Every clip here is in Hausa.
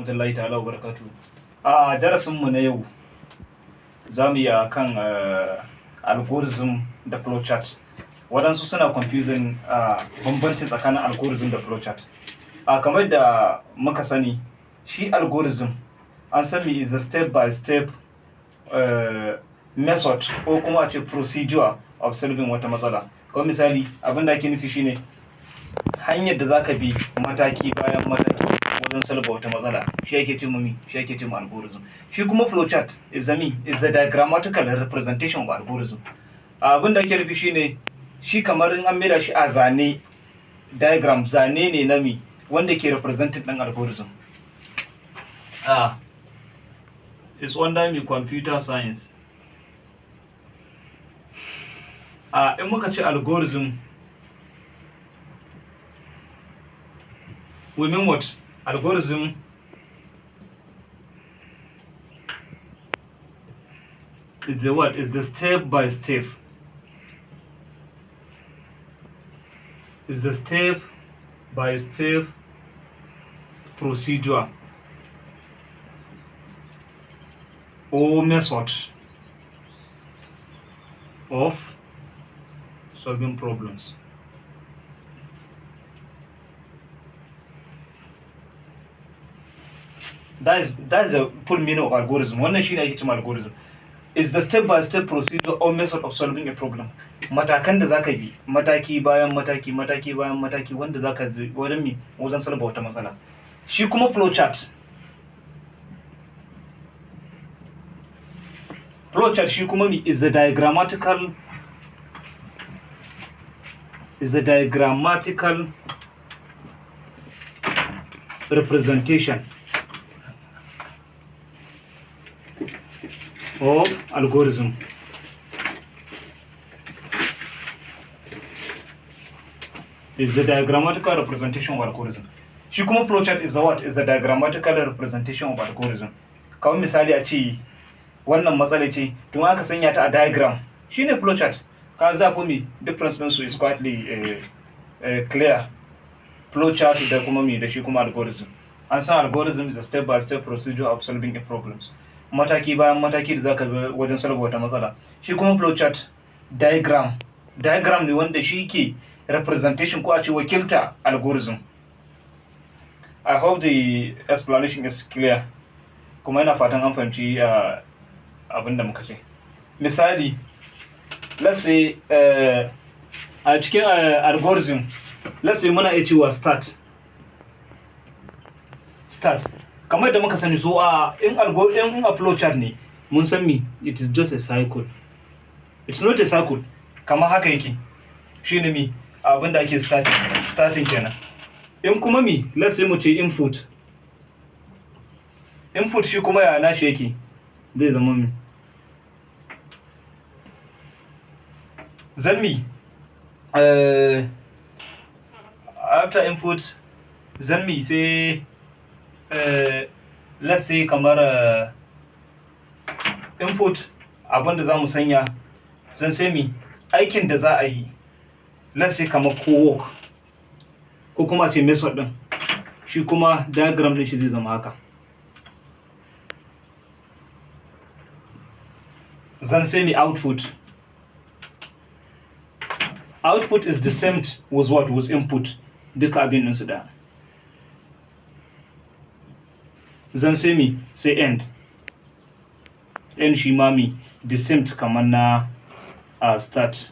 rahmatullahi ta'ala wa barakatuhu. A darasinmu na yau za mu yi a kan algorithm da flowchart. Waɗansu suna confusing bambanci tsakanin algorithm da flowchart. Kamar da muka sani, shi algorithm an san me is a step-by-step method ko kuma a ce procedure of solving wata matsala. Kuma misali, abin da ake nufi shine hanyar da za ka bi mataki bayan mataki wajen solve wata matsala, shi ake ce ma algorithm. Shi kuma flowchart is a diagrammatical representation of algorithm. Abin da ake nufi shine shi kamar in an maida shi a zane, diagram zane ne na wanda ke representing ɗin algorithm. It's under computer science. In muka ce algorithm, we mean what? Algorithm is the what? Is the step-by-step. Is the step-by-step procedure or method of solving problems. That is a full meaning of algorithm. Wannan shine ake cewa algorithm. Is the step-by-step procedure or method of solving a problem. Matakan da zaka bi, mataki bayan mataki wanda zaka bi wajen solve wata matsala. Shi kuma flowchart. Flowchart shi kuma is a diagrammatical representation of algorithm. Is the diagrammatical representation of algorithm. Shi kuma flowchart is the what? Is the diagrammatical representation of algorithm. Kawai misali a ce wannan matsala ce, tun aka sanya ta a diagram, shine flowchart. Ka zafi me difference din su is quite clear. Flowchart da kuma da shi kuma algorithm. An san algorithm is a step-by-step procedure of solving a problems. Mataki bayan mataki da zaka bi wajen solve wata matsala. Shi kuma flowchart diagram ne wanda shi ke representation ko a ce wakilta algorithm. I hope the explanation is clear. Kuma ina fatan an fahimci abin da muka ce. Misali, let's say a cikin algorithm, let's say muna iya cewa start. Kamar da muka sani, so in a flowchart ne, mun san it is just a cycle. It's not a circle. Kamar haka yake. Shine abin da ake starting kenan. In kuma let's say mu ce input shi kuma ya nashi yake, zai zama then after input then say let's say kamar input abin da za mu sanya, zan sai aikin da za a yi, let's say kamar co-work ko kuma ce method din, shi kuma diagram din shi zai zama haka. Zan sai output is the same with what? With input. Duka abin din su da. Zan sai sai end shi ma the same kamar na start.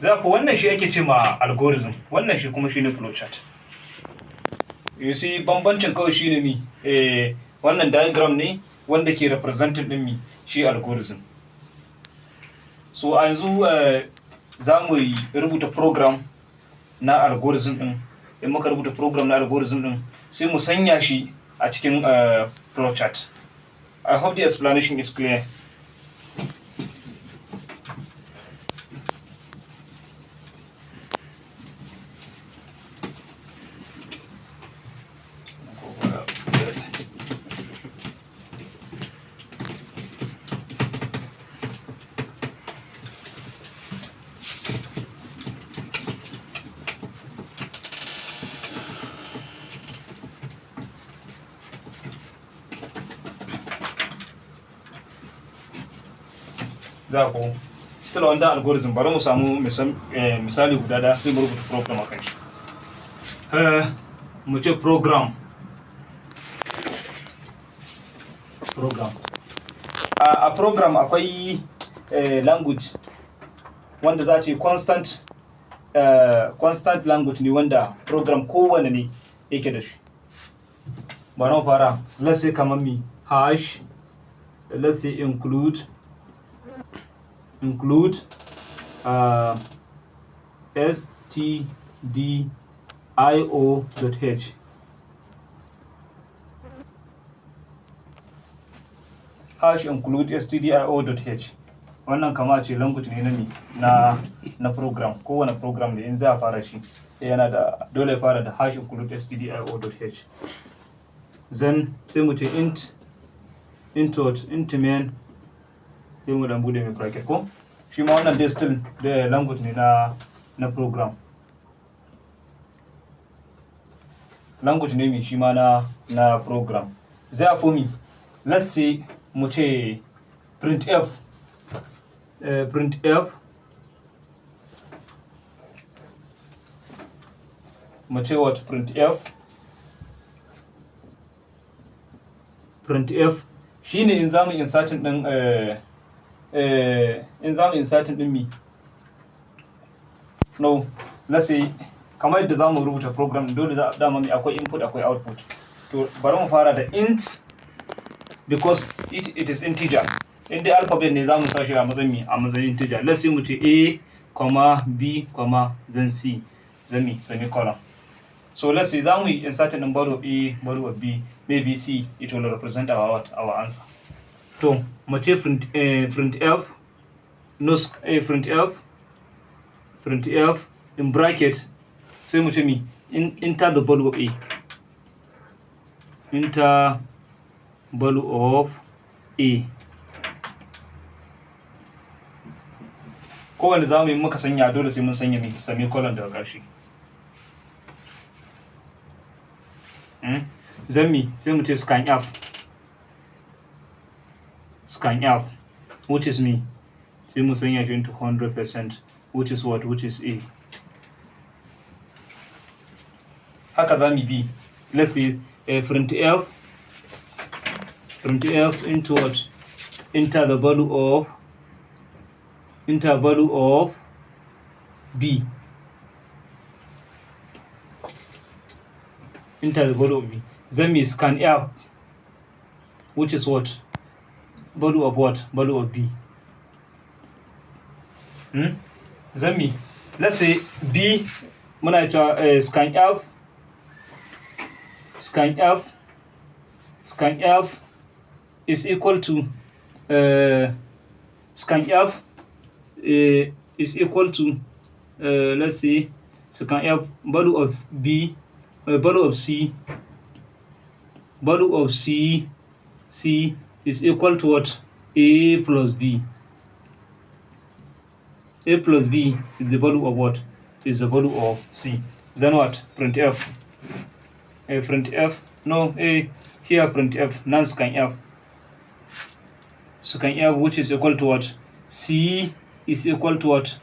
Zafi wannan shi ake ce ma algorithm, wannan shi kuma shine flowchart. You see, bambancin kawai shine wannan diagram ne wanda ke representing din shi algorithm. So a yanzu za mu rubuta program na algorithm din. In muka rubuta program na algorithm din, sai mu sanya shi a cikin flowchart. I hope the explanation is clear. za ku still wanda algorithm bari mu samu misali guda da sai mu rubuta program akan shi. Mu ce program a program akwai language wanda za ce constant language ne wanda program kowane ne yake da shi. Bari mu fara, let's say kamar mi hash, let's say include stdio.h. hash include stdio.h. wannan kama ce language ne na program. Kowane program da in za a fara shi yana da dole ya fara da hash include stdio.h. then sai mu ce int main, sai mu dan bude mai bracket ko shi ma wannan dai still da language ne na program. Language ne mai shi ma na program. Therefore me, let's say mu ce printf mu ce what printf shine in zamu inserting din mi no, let's say kamar yadda zamu rubuta program dole dama mai akwai input akwai output. To bari mu fara da int because it is integer. In the alphabet ne zamu sa shi a matsayin integer. Let's say mu ce a, b, then c, then semicolon. So let's say zamu insert in value of a, value of b, maybe c, it will represent our answer. To mu ce printf in bracket sai mu ce mi enter the value of a, enter value of a. Kowane zamu yi muka sanya dole sai mun sanya mi semicolon daga ƙarshe. Then mi sai mu ce scanf, which is me, sai mu sanya shi into 100%, which is what, which is a. Haka zamu bi. Let's say printf into what, enter the value of b, enter the value of b. Then we scanf, which is what, value of what, value of b. Then me, let's say b muna ta scanf is equal to let's say scanf value of b, value of c is equal to what, a plus b. A plus b is the value of what, is the value of c. Then what, printf non scanf, which is equal to what, c is equal to what,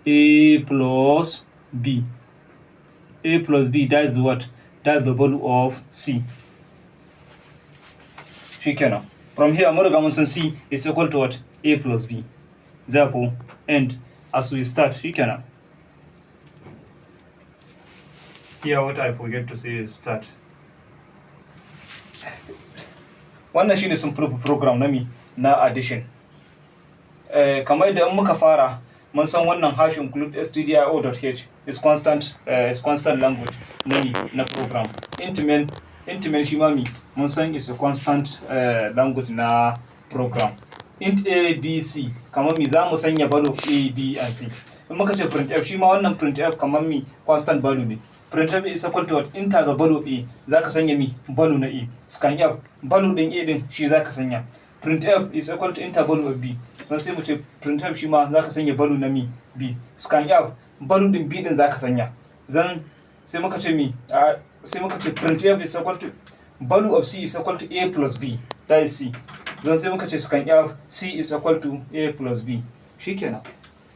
a plus b. That is what, that's the value of c. Shikenan. From here mun riga mun san c is equal to what, a plus b. Therefore end as we start. Shikenan. Here what I forget to say is start. Wannan shine simple program na addition. Kamar da in muka fara mun san wannan hash include stdio.h is constant language na program. Int main shi ma mun san is a constant language na program. Int a, b, c kamar za mu sanya value a, b and c. In muka ce printf shi ma wannan printf kamar constant value ne. Printf is equal to what, enter the value of a, zaka sanya value na a. Scanf value din a din shi zaka sanya. Printf is equal to enter value of b. Dan sai mu ce printf shi ma zaka sanya value na b. Scanf value din b din zaka sanya. Then sai muka ce printf is equal to value of c is equal to a plus b, that is c. Then sai muka ce scanf c is equal to a plus b. shikenan.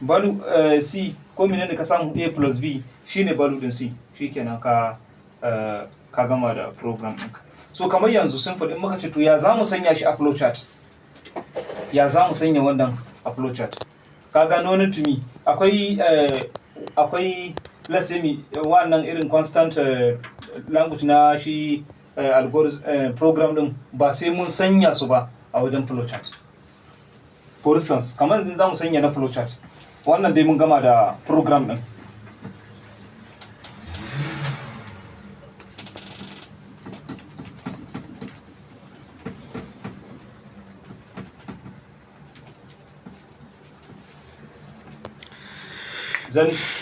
Value c ko menene ka samu a plus b shine value din c, shikenan ka gama da program ɗinka. So kamar yanzu simple in muka ce to ya zamu sanya shi a flowchart, ya zamu sanya wannan a flowchart. Kaga no need to me akwai let's say wannan irin constant language na shi algorithm program din ba sai mun sanya su ba a wajen flowchart. For instance kamar yanzu zamu sanya na flowchart, wannan dai mun gama da program din.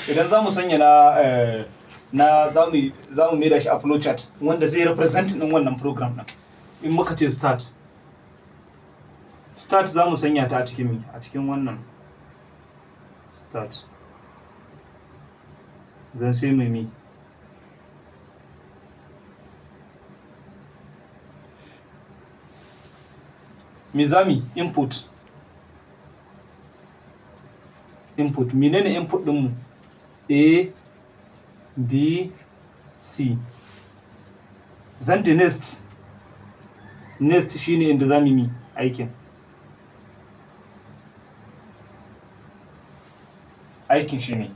Idan za mu sanya na za mu mai da shi a flowchart wanda zai represent din wannan program din. In muka ce start za mu sanya ta a cikin wannan start, zan sai mai zami input menene input din mu a b c, zan da next shine inda zamu yi aikin shine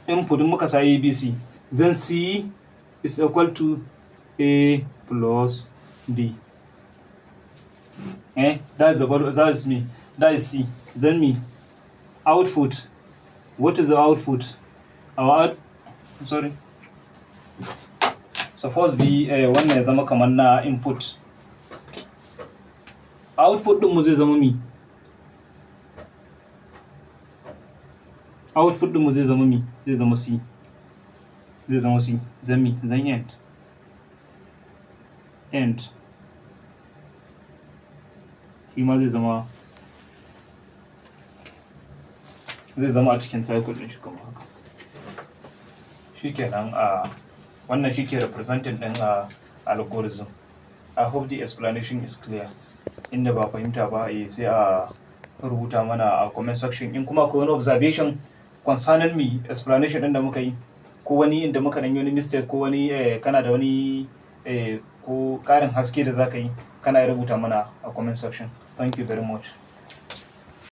input din muka sa a b c, then c is equal to a plus b. That's the value, that is c. Then output, what is the output? Suppose be wannan ya zama kamar na input, output din mu zai zama output din mu zai zama c, then end shi ma zai zama a cikin cycle din shi kamar haka. Shikenan wannan shi ke representing din algorithm. I hope the explanation is clear. Inda ba fahimta ba sai a rubuta mana a comment section. In kuma akwai wani observation concerning me explanation din da muka yi, ko wani inda muka dan yi wani mistake, ko wani kana da wani ko karin haske da zaka yi, kana rubuta mana a comment section. Thank you very much.